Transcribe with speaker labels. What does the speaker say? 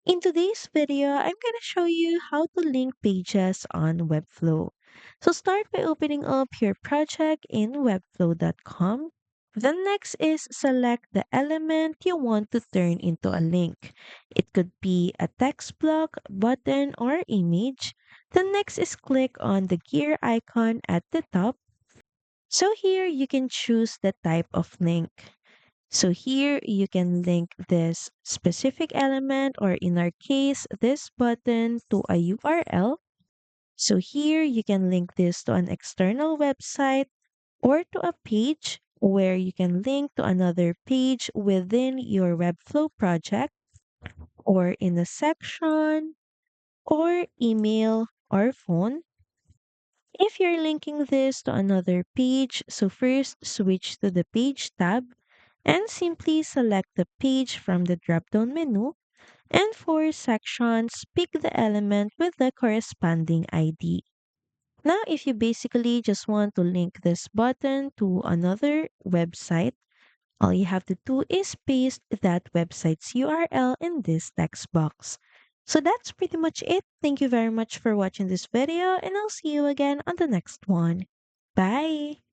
Speaker 1: In today's video, I'm going to show you how to link pages on Webflow. So start by opening up your project in webflow.com. Then next is select the element you want to turn into a link. It could be a text block, button, or image. Then next is click on the gear icon at the top. So here you can choose the type of link. So here you can link this specific element, or in our case, this button, to a URL. So here you can link this to an external website or to a page where you can link to another page within your Webflow project or in a section or email or phone. If you're linking this to another page, so first switch to the page tab and simply select the page from the drop-down menu. And for sections, pick the element with the corresponding ID. Now, if you basically just want to link this button to another website, all you have to do is paste that website's URL in this text box. So that's pretty much it. Thank you very much for watching this video, and I'll see you again on the next one. Bye!